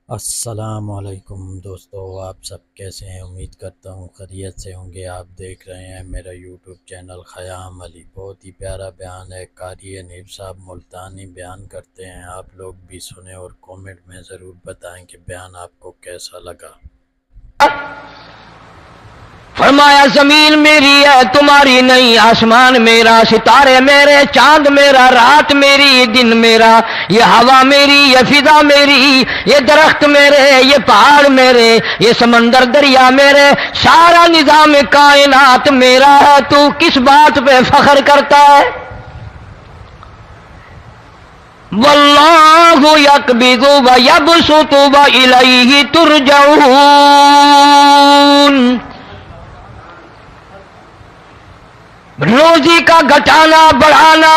السلام علیکم دوستو، آپ سب کیسے ہیں؟ امید کرتا ہوں خیریت سے ہوں گے۔ آپ دیکھ رہے ہیں میرا یوٹیوب چینل خیام علی۔ بہت ہی پیارا بیان ہے، قاری حنیف صاحب ملتانی بیان کرتے ہیں، آپ لوگ بھی سنیں اور کومنٹ میں ضرور بتائیں کہ بیان آپ کو کیسا لگا۔ فرمایا زمین میری ہے تمہاری نہیں، آسمان میرا، ستارے میرے، چاند میرا، رات میری، دن میرا، یہ ہوا میری، یہ فضا میری، یہ درخت میرے، یہ پہاڑ میرے، یہ سمندر دریا میرے، سارا نظام کائنات میرا ہے، تو کس بات پہ فخر کرتا ہے؟ واللہ یقبض ویبسط والیہ ترجعون۔ روزی کا گھٹانا بڑھانا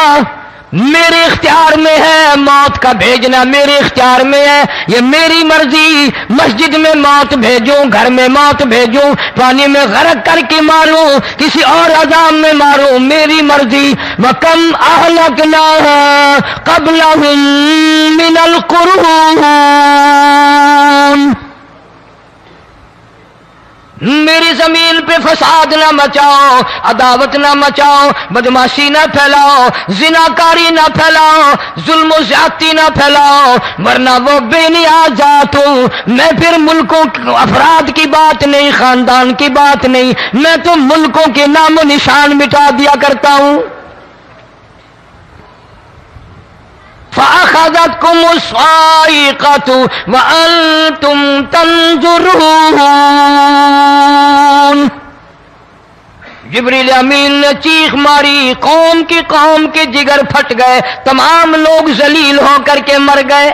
میرے اختیار میں ہے، موت کا بھیجنا میرے اختیار میں ہے، یہ میری مرضی۔ مسجد میں موت بھیجوں، گھر میں موت بھیجوں، پانی میں غرق کر کے ماروں، کسی اور عذاب میں ماروں، میری مرضی۔ وَكَمْ أَهْلَكْنَا قَبْلَهُم مِّنَ الْقُرُونِ، میری زمین پہ فساد نہ مچاؤ، عداوت نہ مچاؤ، بدماشی نہ پھیلاؤ، زناکاری نہ پھیلاؤ، ظلم و زیادتی نہ پھیلاؤ، ورنہ وہ بے نیاز ذات ہوں۔ میں پھر ملکوں افراد کی بات نہیں، خاندان کی بات نہیں، میں تو ملکوں کے نام و نشان مٹا دیا کرتا ہوں۔ فَأَخَذَتْكُمُ الصَّاعِقَةُ وَأَنْتُمْ تَنْظُرُونَ۔ جبریل امین نے چیخ ماری، قوم کے جگر پھٹ گئے، تمام لوگ ذلیل ہو کر کے مر گئے۔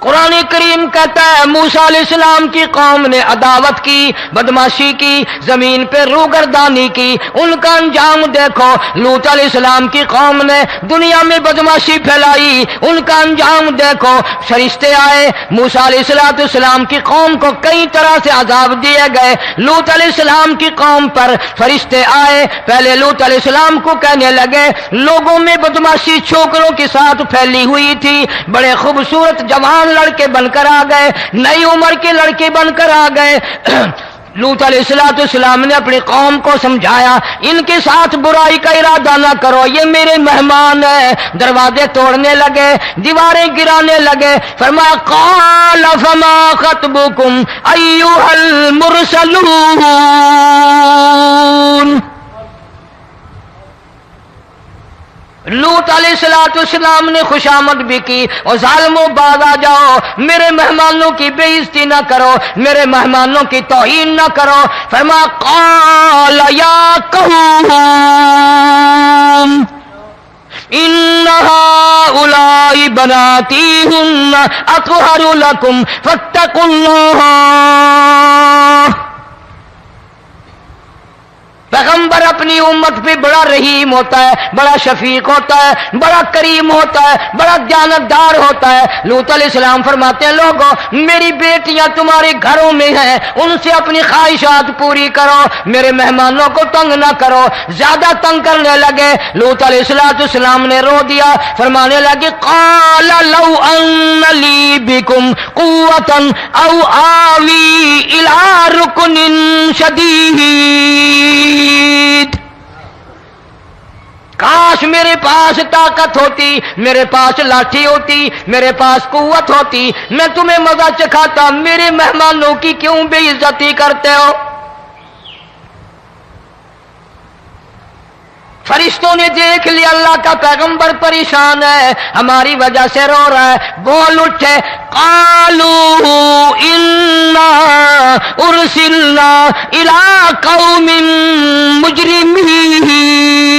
قرآن کریم کہتا ہے موسیٰ علیہ السلام کی قوم نے عداوت کی، بدماشی کی، زمین پہ روگردانی کی، ان کا انجام دیکھو۔ لوط علیہ السلام کی قوم نے دنیا میں بدماشی پھیلائی، ان کا انجام دیکھو۔ فرشتے آئے، موسیٰ علیہ السلام کی قوم کو کئی طرح سے عذاب دیے گئے۔ لوط علیہ السلام کی قوم پر فرشتے آئے، پہلے لوط علیہ السلام کو کہنے لگے، لوگوں میں بدماشی چھوکروں کے ساتھ پھیلی ہوئی تھی، بڑے خوبصورت جوان لڑکے بن کر آ گئے، نئی عمر کے لڑکے بن کر آ گئے۔ لوط علیہ السلام نے اپنی قوم کو سمجھایا، ان کے ساتھ برائی کا ارادہ نہ کرو، یہ میرے مہمان ہیں۔ دروازے توڑنے لگے، دیواریں گرانے لگے۔ فرمایا قال فما خطبکم ایھا المرسلون۔ لوط علیہ السلام نے خوشامد بھی کی، اور ظالموں باز آ جاؤ، میرے مہمانوں کی بے عزتی نہ کرو، میرے مہمانوں کی توہین نہ کرو۔ فرمایا قال یا قوم ان هؤلاء بناتی ہن اطہر لکم فاتقوا اللہ۔ پیغمبر اپنی امت پہ بڑا رحیم ہوتا ہے، بڑا شفیق ہوتا ہے، بڑا کریم ہوتا ہے، بڑا دیانتدار ہوتا ہے۔ لوط علیہ السلام فرماتے ہیں لوگوں، میری بیٹیاں تمہارے گھروں میں ہیں، ان سے اپنی خواہشات پوری کرو، میرے مہمانوں کو تنگ نہ کرو۔ زیادہ تنگ کرنے لگے، لوط علیہ السلام نے رو دیا، فرمانے لگے قال لو ان لی بکم قوۃ او آوی الی رکن شدید۔ کاش میرے پاس طاقت ہوتی، میرے پاس لاٹھی ہوتی، میرے پاس قوت ہوتی، میں تمہیں مزہ چکھاتا۔ میرے مہمانوں کی کیوں بے عزتی کرتے ہو؟ فرشتوں نے دیکھ لیا اللہ کا پیغمبر پریشان ہے، ہماری وجہ سے رو رہا ہے، بول اٹھے قالوا انا ارسلنا الی قوم مجرمین۔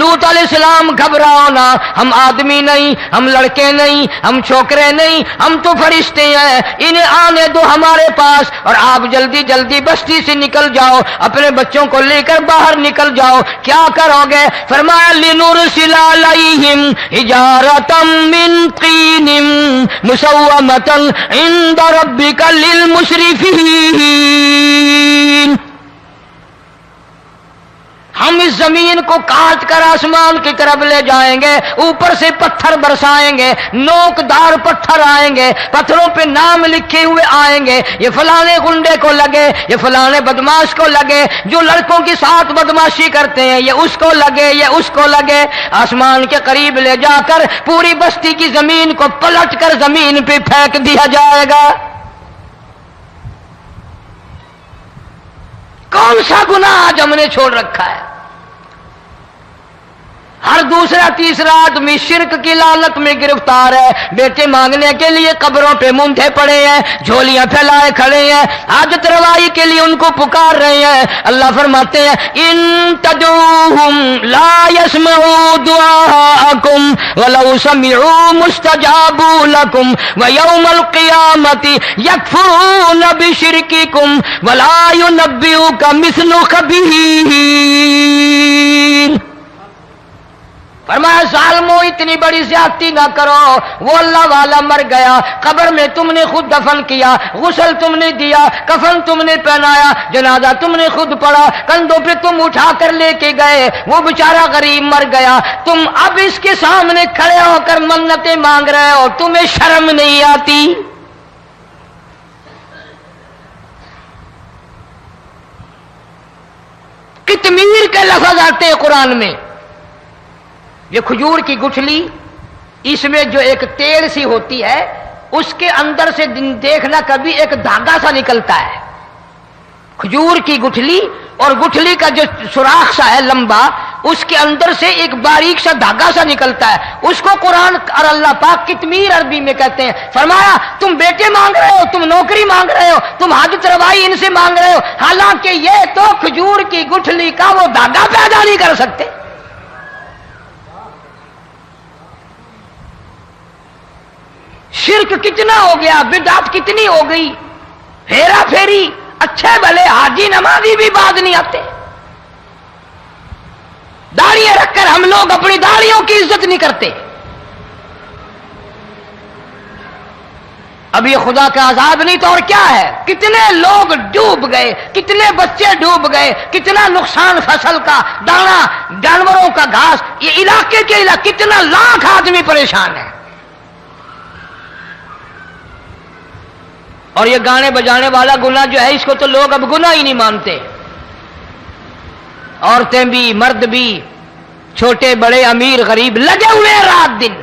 لوط علیہ السلام گھبراؤ نہ، ہم آدمی نہیں، ہم لڑکے نہیں، ہم چھوکرے نہیں، ہم تو فرشتے ہیں، انہیں آنے دو ہمارے پاس، اور آپ جلدی جلدی بستی سے نکل جاؤ، اپنے بچوں کو لے کر باہر نکل جاؤ۔ کیا کرو گے؟ فرمایا لنرسل علیہم حجارۃ من طین مسومۃ عند ربک للمسرفین۔ ہم اس زمین کو کاٹ کر آسمان کی طرف لے جائیں گے، اوپر سے پتھر برسائیں گے، نوکدار پتھر آئیں گے، پتھروں پہ نام لکھے ہوئے آئیں گے، یہ فلانے گنڈے کو لگے، یہ فلانے بدماش کو لگے، جو لڑکوں کے ساتھ بدماشی کرتے ہیں یہ اس کو لگے، یہ اس کو لگے۔ آسمان کے قریب لے جا کر پوری بستی کی زمین کو پلٹ کر زمین پہ پھینک دیا جائے گا۔ کون سا گناہ آج ہم نے چھوڑ رکھا ہے؟ ہر دوسرا تیسرا آدمی شرک کی لعنت میں گرفتار ہے، بیٹے مانگنے کے لیے قبروں پہ مونڈھے پڑے ہیں، جھولیاں پھیلائے کھڑے ہیں، حاجت روائی کے لیے ان کو پکار رہے ہیں۔ اللہ فرماتے ہیں ان تدعوہم لا يسمعوا دعاءکم ولو سمعوا مستجابوا لکم ویوم القیامت یکفرون بشرککم ولا ینبئک مثل خبیر۔ فرمایا ظالمو اتنی بڑی زیادتی نہ کرو، وہ اللہ والا مر گیا، قبر میں تم نے خود دفن کیا، غسل تم نے دیا، کفن تم نے پہنایا، جنازہ تم نے خود پڑھا، کندھوں پہ تم اٹھا کر لے کے گئے، وہ بیچارہ غریب مر گیا، تم اب اس کے سامنے کھڑے ہو کر منتیں مانگ رہے ہو، تمہیں شرم نہیں آتی؟ قطمیر کے لفظ آتے ہیں قرآن میں۔ یہ کھجور کی گٹھلی، اس میں جو ایک تیل سی ہوتی ہے، اس کے اندر سے دیکھنا کبھی ایک دھاگا سا نکلتا ہے۔ کھجور کی گٹھلی اور گٹھلی کا جو سوراخ سا ہے لمبا، اس کے اندر سے ایک باریک سا دھاگا سا نکلتا ہے، اس کو قرآن اور اللہ پاک قطمیر عربی میں کہتے ہیں۔ فرمایا تم بیٹے مانگ رہے ہو، تم نوکری مانگ رہے ہو، تم حاجت روائی ان سے مانگ رہے ہو، حالانکہ یہ تو کھجور کی گٹھلی کا وہ دھاگا پیدا نہیں کر سکتے۔ شرک کتنا ہو گیا، بدعت کتنی ہو گئی، ہیرا پھیری، اچھے بھلے حاجی نمازی بھی بعد نہیں آتے۔ داڑھیاں رکھ کر ہم لوگ اپنی داڑھیوں کی عزت نہیں کرتے۔ اب یہ خدا کا عذاب نہیں تو اور کیا ہے؟ کتنے لوگ ڈوب گئے، کتنے بچے ڈوب گئے، کتنا نقصان فصل کا، دانا، جانوروں کا گھاس، یہ علاقے کے علاقے کتنا لاکھ آدمی پریشان ہے۔ اور یہ گانے بجانے والا گناہ جو ہے، اس کو تو لوگ اب گناہ ہی نہیں مانتے۔ عورتیں بھی، مرد بھی، چھوٹے بڑے، امیر غریب لگے ہوئے ہیں رات دن۔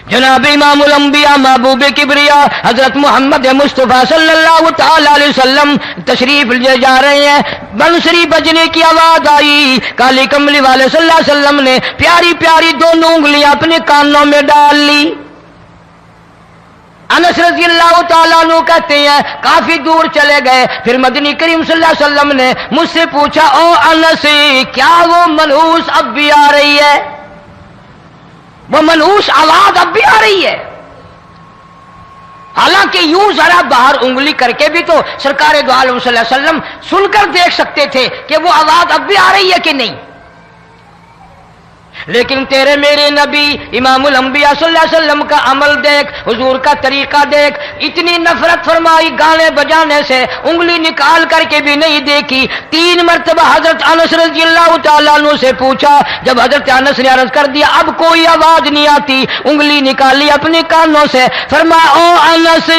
جناب امام الانبیاء محبوب کبریا حضرت محمد مصطفیٰ صلی اللہ تعالی علیہ وسلم تشریف لے جا رہے ہیں، بنسری بجنے کی آواز آئی، کالی کملی والے صلی اللہ علیہ وسلم نے پیاری پیاری دونوں انگلیاں اپنے کانوں میں ڈال لی۔ انس رضی اللہ تعالیٰ عنہ کہتے ہیں کافی دور چلے گئے، پھر مدنی کریم صلی اللہ علیہ وسلم نے مجھ سے پوچھا او انس، کیا وہ منحوس اب بھی آ رہی ہے؟ وہ منحوس آواز اب بھی آ رہی ہے؟ حالانکہ یوں ذرا باہر انگلی کر کے بھی تو سرکار دو عالم صلی اللہ علیہ وسلم سن کر دیکھ سکتے تھے کہ وہ آواز اب بھی آ رہی ہے کہ نہیں۔ لیکن تیرے میرے نبی امام الانبیاء صلی اللہ علیہ وسلم کا عمل دیکھ، حضور کا طریقہ دیکھ، اتنی نفرت فرمائی گانے بجانے سے، انگلی نکال کر کے بھی نہیں دیکھی۔ 3 مرتبہ حضرت انس رضی اللہ تعالیٰ عنہ سے پوچھا، جب حضرت انس نے عرض کر دیا اب کوئی آواز نہیں آتی، انگلی نکالی اپنے کانوں سے، فرمایا او انس،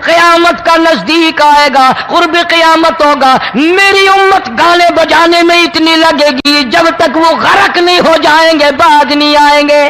قیامت کا نزدیک آئے گا، قرب قیامت ہوگا، میری امت گانے بجانے میں اتنی لگے گی جب تک وہ غرق نہیں ہو جائیں گے بعد نہیں آئیں گے۔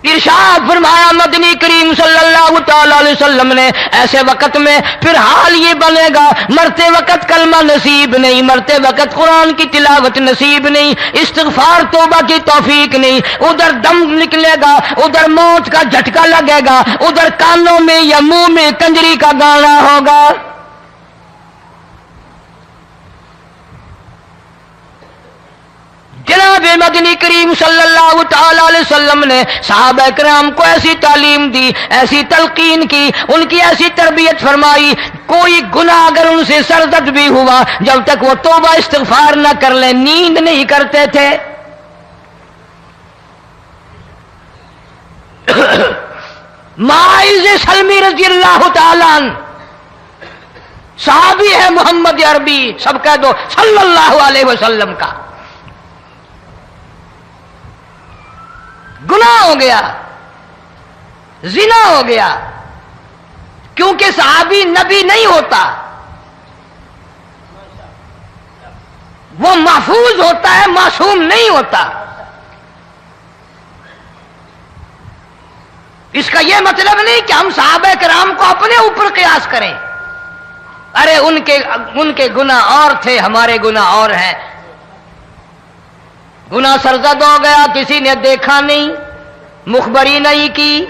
ارشاد فرمایا مدنی کریم صلی اللہ تعالی علیہ وسلم نے ایسے وقت میں پھر حال یہ بنے گا، مرتے وقت کلمہ نصیب نہیں، مرتے وقت قرآن کی تلاوت نصیب نہیں، استغفار توبہ کی توفیق نہیں، ادھر دم نکلے گا، ادھر موت کا جھٹکا لگے گا، ادھر کانوں میں یا منہ میں کنجری کا گانا ہوگا۔ جناب مدنی کریم صلی اللہ تعالی علیہ وسلم نے صحابہ کرام کو ایسی تعلیم دی، ایسی تلقین کی، ان کی ایسی تربیت فرمائی، کوئی گناہ اگر ان سے سرزد بھی ہوا جب تک وہ توبہ استغفار نہ کر لیں نیند نہیں کرتے تھے۔ معاذ سلمی رضی اللہ تعالیٰ عنہ صحابی ہے محمد عربی، سب کہہ دو صلی اللہ علیہ وسلم کا، گناہ ہو گیا، زنا ہو گیا، کیونکہ صحابی نبی نہیں ہوتا، وہ محفوظ ہوتا ہے، معصوم نہیں ہوتا۔ اس کا یہ مطلب نہیں کہ ہم صحابہ کرام کو اپنے اوپر قیاس کریں، ارے ان کے گناہ اور تھے، ہمارے گناہ اور ہیں۔ گناہ سرزد ہو گیا، کسی نے دیکھا نہیں، مخبری نہیں کی،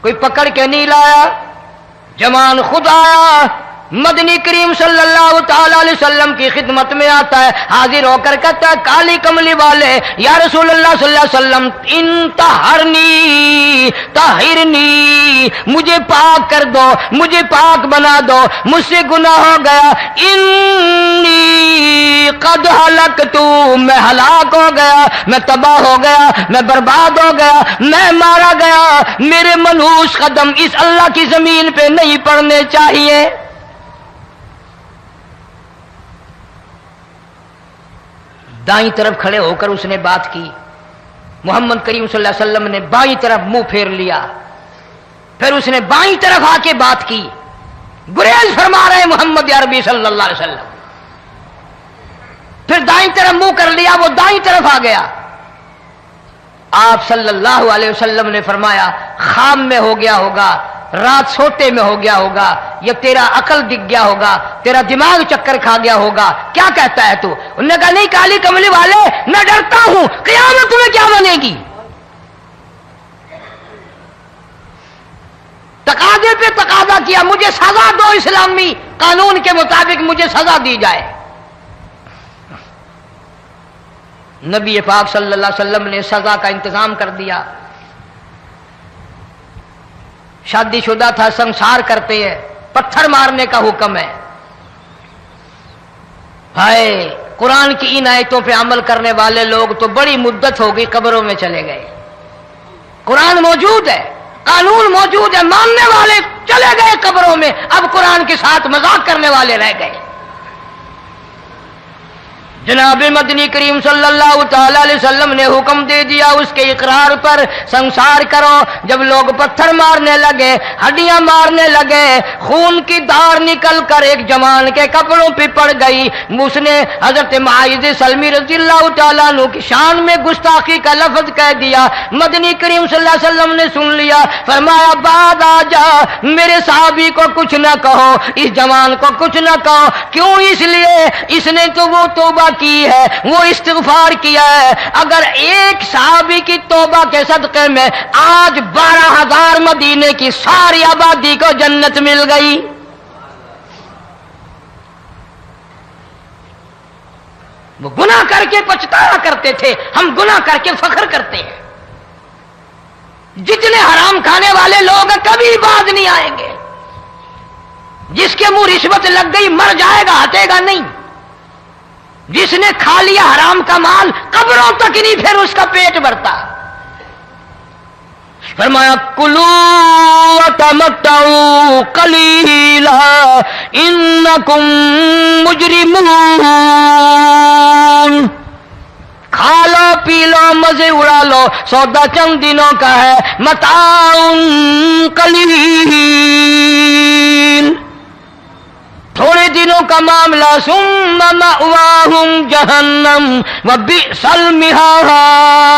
کوئی پکڑ کے نہیں لایا، جوان خود آیا، مدنی کریم صلی اللہ تعالی علیہ وسلم کی خدمت میں آتا ہے، حاضر ہو کر کہتا ہے کالی کملی والے یا رسول اللہ صلی اللہ علیہ وسلم انتہرنی طہرنی، مجھے پاک کر دو، مجھے پاک بنا دو، مجھ سے گناہ ہو گیا، انی قد ہلکت، میں ہلاک ہو گیا، میں تباہ ہو گیا، میں برباد ہو گیا، میں مارا گیا، میرے منحوس قدم اس اللہ کی زمین پہ نہیں پڑنے چاہیے۔ دائیں طرف کھڑے ہو کر اس نے بات کی، محمد کریم صلی اللہ علیہ وسلم نے بائیں طرف منہ پھیر لیا، پھر اس نے بائیں طرف آ کے بات کی، گریز فرما رہے محمد عربی صلی اللہ علیہ وسلم، پھر دائیں طرف منہ کر لیا، وہ دائیں طرف آ گیا۔ آپ صلی اللہ علیہ وسلم نے فرمایا خام میں ہو گیا ہوگا، رات سوتے میں ہو گیا ہوگا، یا تیرا عقل دکھ گیا ہوگا، تیرا دماغ چکر کھا گیا ہوگا، کیا کہتا ہے تو؟ انہوں نے کہا نہیں کالی کملی والے، میں ڈرتا ہوں قیامت میں کیا بنے گی۔ تقاضے پہ تقاضا کیا، مجھے سزا دو، اسلامی قانون کے مطابق مجھے سزا دی جائے۔ نبی پاک صلی اللہ علیہ وسلم نے سزا کا انتظام کر دیا۔ شادی شدہ تھا، سنسار کرتے ہیں، پتھر مارنے کا حکم ہے۔ ہائے، قرآن کی ان آیتوں پہ عمل کرنے والے لوگ تو بڑی مدت ہو گئی قبروں میں چلے گئے۔ قرآن موجود ہے، قانون موجود ہے، ماننے والے چلے گئے قبروں میں، اب قرآن کے ساتھ مذاق کرنے والے رہ گئے۔ جناب مدنی کریم صلی اللہ تعالی علیہ وسلم نے حکم دے دیا اس کے اقرار پر، سنسار کرو۔ جب لوگ پتھر مارنے لگے، ہڈیاں مارنے لگے، خون کی دھار نکل کر ایک جوان کے کپڑوں پہ پڑ گئی، اس نے حضرت معاذ سلمی رضی اللہ تعالیٰ عنہ کی شان میں گستاخی کا لفظ کہہ دیا۔ مدنی کریم صلی اللہ علیہ وسلم نے سن لیا، فرمایا بعد آ جا، میرے صحابی کو کچھ نہ کہو، اس جوان کو کچھ نہ کہو۔ کیوں؟ اس لیے اس نے تو وہ توبہ کی ہے، وہ استغفار کیا ہے۔ اگر ایک صحابی کی توبہ کے صدقے میں آج 12,000 مدینے کی ساری آبادی کو جنت مل گئی۔ وہ گناہ کر کے پچھتایا کرتے تھے، ہم گناہ کر کے فخر کرتے ہیں۔ جتنے حرام کھانے والے لوگ کبھی باز نہیں آئیں گے۔ جس کے منہ رشوت لگ گئی مر جائے گا، ہٹے گا نہیں۔ جس نے کھا لیا حرام کا مال قبروں تک نہیں پھر اس کا پیٹ بھرتا۔ فرمایا کلوا وتمتعوا قلیلا انکم مجرمون، کھا لو پی لو مزے اڑا لو، سودا چند دنوں کا ہے، متاع قلیل، تھوڑے دنوں کا معاملہ، ثم مأواہم جہنم وبئس المہاد،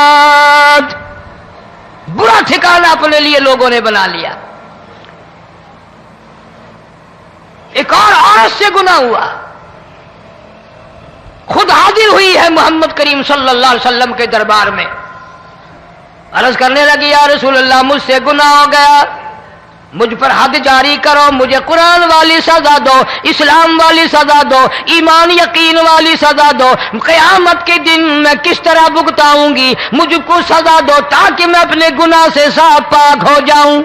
برا ٹھکانہ اپنے لیے لوگوں نے بنا لیا۔ ایک اور عورت سے گناہ ہوا، خود حاضر ہوئی ہے محمد کریم صلی اللہ علیہ وسلم کے دربار میں، عرض کرنے لگی یا رسول اللہ مجھ سے گناہ ہو گیا، مجھ پر حد جاری کرو، مجھے قرآن والی سزا دو، اسلام والی سزا دو، ایمان یقین والی سزا دو، قیامت کے دن میں کس طرح بھگتاؤں گی، مجھ کو سزا دو تاکہ میں اپنے گناہ سے صاف پاک ہو جاؤں۔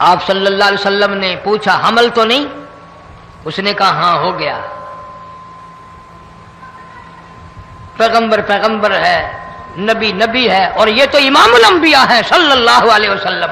آپ صلی اللہ علیہ وسلم نے پوچھا حمل تو نہیں؟ اس نے کہا ہاں ہو گیا۔ پیغمبر ہے، نبی ہے، اور یہ تو امام الانبیاء ہے صلی اللہ علیہ وسلم۔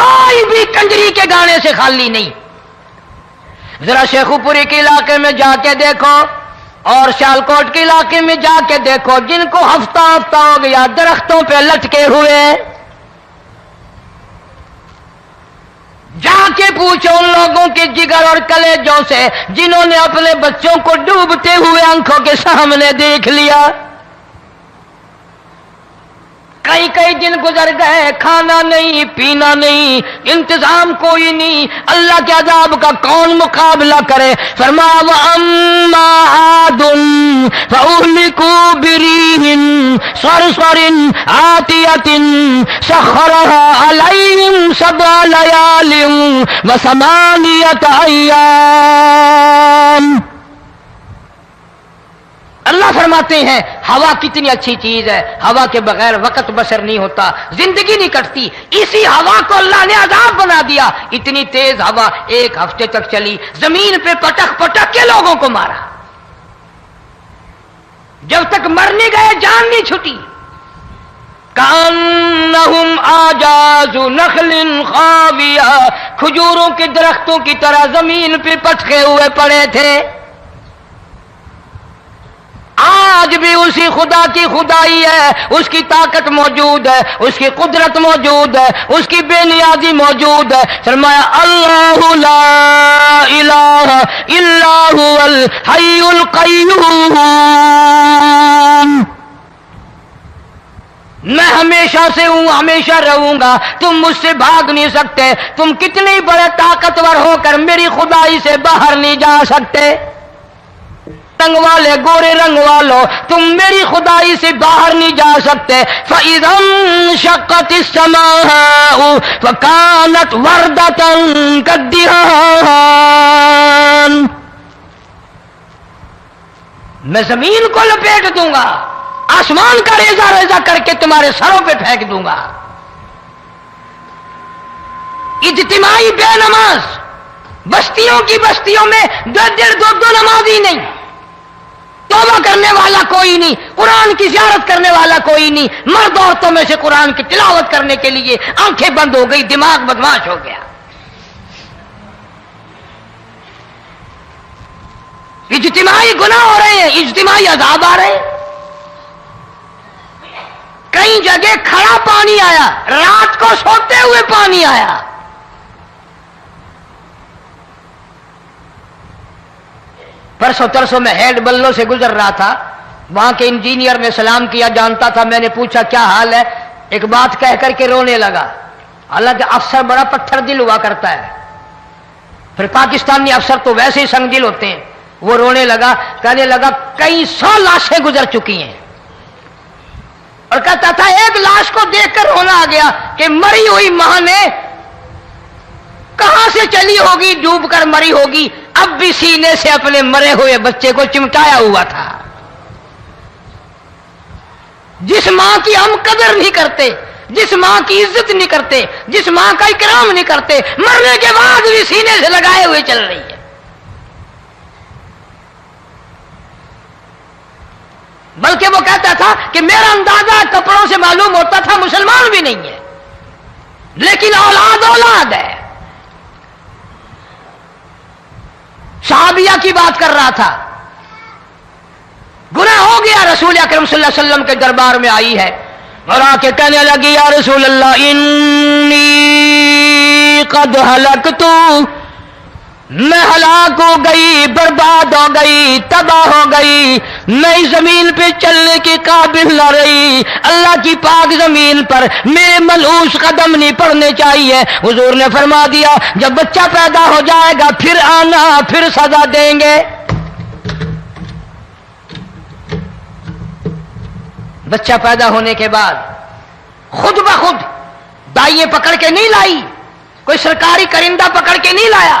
کوئی بھی کنجری کے گانے سے خالی نہیں. ذرا شیخو پوری کے علاقے میں جا کے دیکھو اور سیالکوٹ کے علاقے میں جا کے دیکھو جن کو ہفتہ ہفتہ ہو گیا درختوں پہ لٹکے ہوئے، جا کے پوچھو ان لوگوں کے جگر اور کلیجوں سے جنہوں نے اپنے بچوں کو ڈوبتے ہوئے آنکھوں کے سامنے دیکھ لیا. کئی کئی دن گزر گئے، کھانا نہیں پینا نہیں، انتظام کوئی نہیں، اللہ کے عذاب کا کون مقابلہ کرے؟ فرمایا وَأَمَّا عَادٌ فَأُهْلِكُوا بِرِيحٍ صَرْصَرٍ عَاتِيَةٍ سَخَّرَهَا عَلَيْهِمْ 7 لَيَالٍ و8 أَيَّامٍ. اللہ فرماتے ہیں ہوا کتنی اچھی چیز ہے، ہوا کے بغیر وقت بسر نہیں ہوتا، زندگی نہیں کٹتی. اسی ہوا کو اللہ نے عذاب بنا دیا. اتنی تیز ہوا 1 ہفتے تک چلی، زمین پہ پٹک پٹک کے لوگوں کو مارا، جب تک مر نہیں گئے جان نہیں چھٹی. کأنہم اعجاز نخل خاویہ، کھجوروں کے درختوں کی طرح زمین پہ پٹکے ہوئے پڑے تھے. آج بھی اسی خدا کی خدائی ہے، اس کی طاقت موجود ہے، اس کی قدرت موجود ہے، اس کی بے نیازی موجود ہے. فرمایا اللہ لا الہ الا هو الحی القیوم. میں ہمیشہ سے ہوں، ہمیشہ رہوں گا، تم مجھ سے بھاگ نہیں سکتے. تم کتنے بڑے طاقتور ہو کر میری خدائی سے باہر نہیں جا سکتے. رنگ والے، گورے رنگ والو، تم میری خدائی سے باہر نہیں جا سکتے. فَإِذَا انشَقَّتِ السَّمَاءُ فَكَانَتْ وَرْدَةً كَالدِّهَانِ. میں زمین کو لپیٹ دوں گا، آسمان کا ریزہ ریزہ کر کے تمہارے سروں پہ پھینک دوں گا. اجتماعی بے نماز، بستیوں کی بستیوں میں 2 نمازی نہیں، توبہ کرنے والا کوئی نہیں، قرآن کی زیارت کرنے والا کوئی نہیں. مرد عورتوں میں سے قرآن کی تلاوت کرنے کے لیے آنکھیں بند ہو گئی، دماغ بدماش ہو گیا. اجتماعی گناہ ہو رہے ہیں، اجتماعی عذاب آ رہے ہیں. کئی جگہ کھڑا پانی آیا، رات کو سوتے ہوئے پانی آیا. پرسوں ترسوں میں ہیڈ بلوں سے گزر رہا تھا، وہاں کے انجینئر نے سلام کیا، جانتا تھا. میں نے پوچھا کیا حال ہے؟ ایک بات کہہ کر کے رونے لگا. حالانکہ افسر بڑا پتھر دل ہوا کرتا ہے، پھر پاکستانی افسر تو ویسے ہی سنگ دل ہوتے ہیں. وہ رونے لگا، کہنے لگا کئی 100 لاشیں گزر چکی ہیں، اور کہتا تھا ایک لاش کو دیکھ کر رونا آ گیا کہ مری ہوئی ماں نے کہاں سے چلی ہوگی، ڈوب کر مری ہوگی، اب بھی سینے سے اپنے مرے ہوئے بچے کو چمٹایا ہوا تھا. جس ماں کی ہم قدر نہیں کرتے، جس ماں کی عزت نہیں کرتے، جس ماں کا اکرام نہیں کرتے، مرنے کے بعد بھی سینے سے لگائے ہوئے چل رہی ہے. بلکہ وہ کہتا تھا کہ میرا اندازہ کپڑوں سے معلوم ہوتا تھا مسلمان بھی نہیں ہے، لیکن اولاد اولاد ہے. صحابیہ کی بات کر رہا تھا، گناہ ہو گیا، رسول اکرم صلی اللہ علیہ وسلم کے دربار میں آئی ہے اور آ کے کہنے لگی یا رسول اللہ انی قد ہلکت، میں ہلاک ہو گئی، برباد ہو گئی، تباہ ہو گئی، میں اس زمین پہ چلنے کے قابل نہ رہی، اللہ کی پاک زمین پر میرے ملعوس قدم نہیں پڑنے چاہیے. حضور نے فرما دیا جب بچہ پیدا ہو جائے گا پھر آنا، پھر سزا دیں گے. بچہ پیدا ہونے کے بعد خود بخود دائیں پکڑ کے نہیں لائی، کوئی سرکاری کرندہ پکڑ کے نہیں لایا،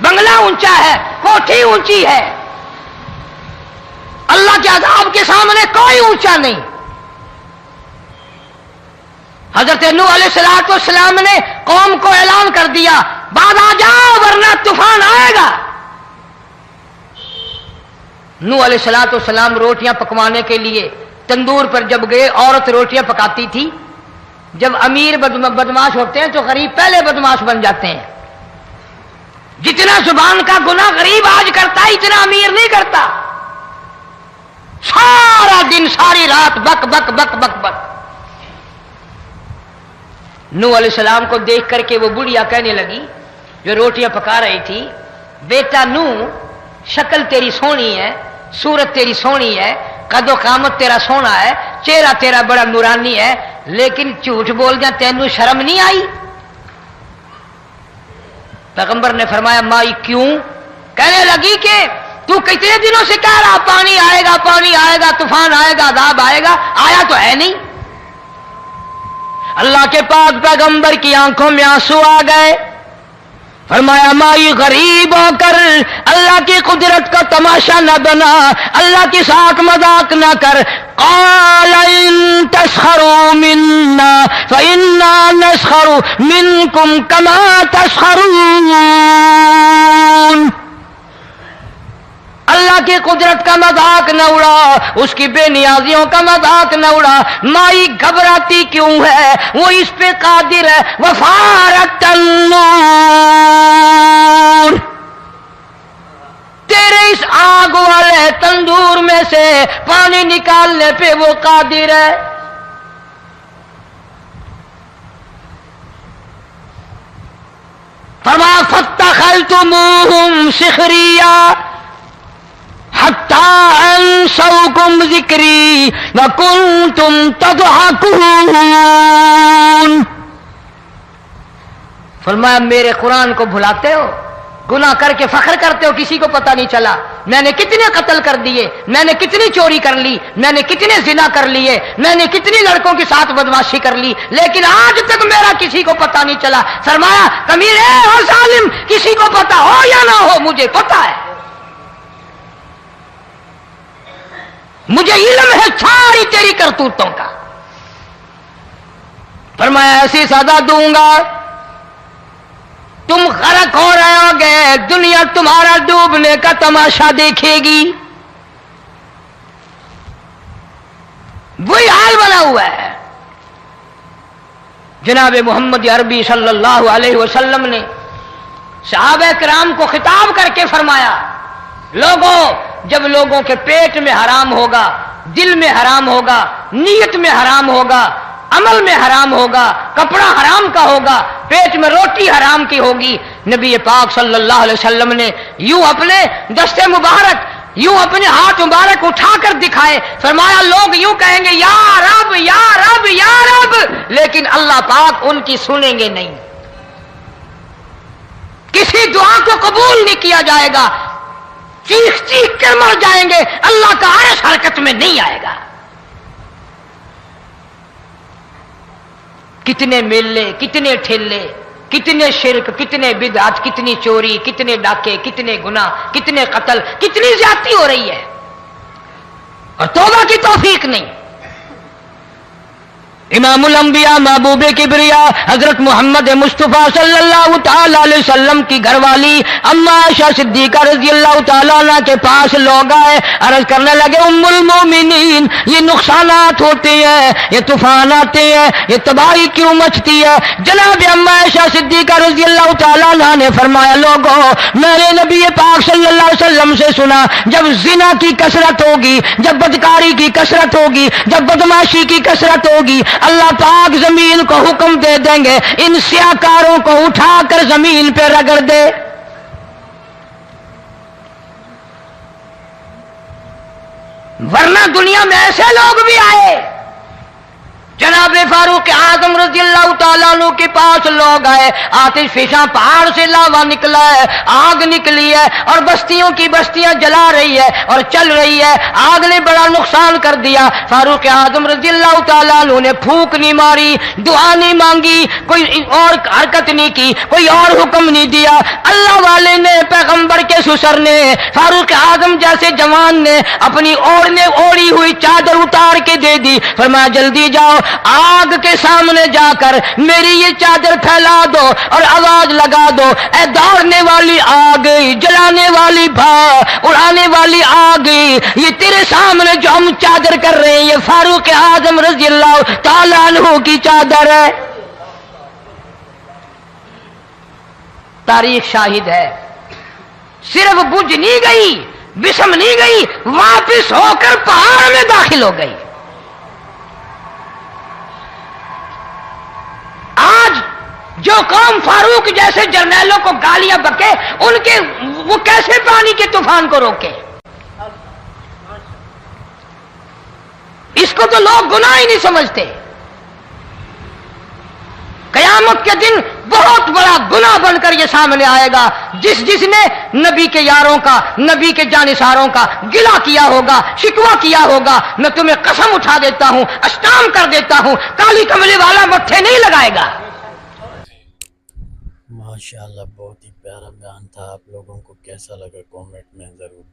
بنگلہ اونچا ہے، کوٹھی اونچی ہے، اللہ کے عذاب کے سامنے کوئی اونچا نہیں۔ حضرت نوح علیہ السلام نے قوم کو اعلان کر دیا، بعد آ جاؤ ورنہ طوفان آئے گا۔ نوح علیہ السلام روٹیاں پکوانے کے لیے تندور پر جب گئے، عورت روٹیاں پکاتی تھی۔ جب امیر بدماش ہوتے ہیں تو غریب پہلے بدماش بن جاتے ہیں۔ جتنا زبان کا گناہ غریب آج کرتا ہے اتنا امیر نہیں کرتا۔ سارا دن ساری رات بک بک بک بک بک۔ نوح علیہ السلام کو دیکھ کر کے وہ بڑھیا کہنے لگی جو روٹیاں پکا رہی تھی، بیٹا نوح، شکل تیری سونی ہے، صورت تیری سونی ہے، قد و قامت تیرا سونا ہے، چہرہ تیرا بڑا نورانی ہے، لیکن جھوٹ بول جا، تینوں شرم نہیں آئی؟ پیغمبر نے فرمایا مائی کیوں؟ کہنے لگی کہ تو کتنے دنوں سے کہہ رہا پانی آئے گا، پانی آئے گا، طوفان آئے گا، عذاب آئے گا، آیا تو ہے نہیں۔ اللہ کے پاک پیغمبر کی آنکھوں میں آنسو آ گئے۔ فرمایا مائی غریب ہو کر اللہ کی قدرت کا تماشا نہ بنا، اللہ کی ساتھ مذاق نہ کر۔ قال ان تسخروا منا فإنا نسخر منكم كما تسخرون۔ اللہ کی قدرت کا مذاق نہ اڑا، اس کی بے نیازیوں کا مذاق نہ اڑا۔ مائی گھبراتی کیوں ہے؟ وہ اس پہ قادر ہے۔ وفارت النور، تیرے اس آگ والے تندور میں سے پانی نکالنے پہ وہ قادر ہے۔ فرمایا فاتخذتموہم سخریا حتی انسوکم ذکری وکنتم تضحکون۔ فرمایا میرے قرآن کو بھلاتے ہو، گناہ کر کے فخر کرتے ہو، کسی کو پتہ نہیں چلا میں نے کتنے قتل کر دیے، میں نے کتنی چوری کر لی، میں نے کتنے زنا کر لیے، میں نے کتنی لڑکوں کے ساتھ بدماشی کر لی، لیکن آج تک میرا کسی کو پتہ نہیں چلا۔ فرمایا کمینے اور ظالم، کسی کو پتہ ہو یا نہ ہو مجھے پتہ ہے، مجھے علم ہے ساری تیری کرتوتوں کا۔ فرمایا ایسی سزا دوں گا تم غرق ہو رہے ہو گے، دنیا تمہارا ڈوبنے کا تماشا دیکھے گی۔ وہی حال بنا ہوا ہے۔ جناب محمد عربی صلی اللہ علیہ وسلم نے صحابہ کرام کو خطاب کر کے فرمایا، لوگوں، جب لوگوں کے پیٹ میں حرام ہوگا، دل میں حرام ہوگا، نیت میں حرام ہوگا، عمل میں حرام ہوگا، کپڑا حرام کا ہوگا، پیٹ میں روٹی حرام کی ہوگی، نبی پاک صلی اللہ علیہ وسلم نے یوں اپنے دست مبارک، یوں اپنے ہاتھ مبارک اٹھا کر دکھائے، فرمایا لوگ یوں کہیں گے یا رب یا رب یا رب، لیکن اللہ پاک ان کی سنیں گے نہیں، کسی دعا کو قبول نہیں کیا جائے گا، چیخ چیخ کر مر جائیں گے، اللہ کا عرش حرکت میں نہیں آئے گا۔ کتنے میلے، کتنے ٹھیلے، کتنے شرک، کتنے بدعت، کتنی چوری، کتنے ڈاکے، کتنے گناہ، کتنے قتل، کتنی زیادتی ہو رہی ہے اور توبہ کی توفیق نہیں۔ امام الانبیاء محبوب کبریا حضرت محمد مصطفیٰ صلی اللہ تعالی علیہ وسلم کی گھر والی اما عائشہ صدیقہ رضی اللہ تعالیٰ عنہ کے پاس لوگ آئے، عرض کرنے لگے ام المومنین، یہ نقصانات ہوتے ہیں، یہ طوفان آتے ہیں، یہ تباہی کیوں مچتی ہے؟ جناب اما عائشہ صدیقہ رضی اللہ تعالیٰ عنہ نے فرمایا، لوگوں، میں نے نبی پاک صلی اللہ علیہ وسلم سے سنا، جب زنا کی کثرت ہوگی، جب بدکاری کی کثرت ہوگی، جب بدماشی کی کثرت ہوگی، اللہ پاک زمین کو حکم دے دیں گے ان سیاکاروں کو اٹھا کر زمین پہ رگڑ دے۔ ورنہ دنیا میں ایسے لوگ بھی آئے، جناب فاروق اعظم رضی اللہ تعالیٰ عنہ کے پاس لوگ آئے، آتش فشاں پہاڑ سے لاوا نکلا ہے، آگ نکلی ہے اور بستیوں کی بستیاں جلا رہی ہے اور چل رہی ہے، آگ نے بڑا نقصان کر دیا۔ فاروق اعظم رضی اللہ تعالیٰ عنہ نے پھونک نہیں ماری، دعا نہیں مانگی، کوئی اور حرکت نہیں کی، کوئی اور حکم نہیں دیا، اللہ والے نے سسر نے، فاروق اعظم جیسے جوان نے اپنی اوڑھی ہوئی چادر اتار کے دے دی، فرمایا جلدی جاؤ آگ کے سامنے جا کر میری یہ چادر پھیلا دو اور آواز لگا دو، اے دوڑنے والی آگ، جلانے والی اڑانے والی آگ، یہ تیرے سامنے جو ہم چادر کر رہے ہیں یہ فاروق اعظم رضی اللہ تعالیٰ عنہ کی چادر ہے۔ تاریخ شاہد ہے، صرف بجھ نہیں گئی، بسم نہیں گئی، واپس ہو کر پہاڑ میں داخل ہو گئی۔ آج جو قوم فاروق جیسے جرنیلوں کو گالیاں بکے، ان کے وہ کیسے پانی کے طوفان کو روکے؟ اس کو تو لوگ گناہ ہی نہیں سمجھتے۔ قیامت کے دن بہت بڑا گناہ بن کر یہ سامنے آئے گا، جس نے نبی کے یاروں کا، نبی کے جانثاروں کا گلہ کیا ہوگا، شکوہ کیا ہوگا، میں تمہیں قسم اٹھا دیتا ہوں، اشتام کر دیتا ہوں، کالی کملی والا مٹھے نہیں لگائے گا۔ ماشاءاللہ بہت ہی پیارا بیان تھا، آپ لوگوں کو کیسا لگا کامنٹ میں ضرور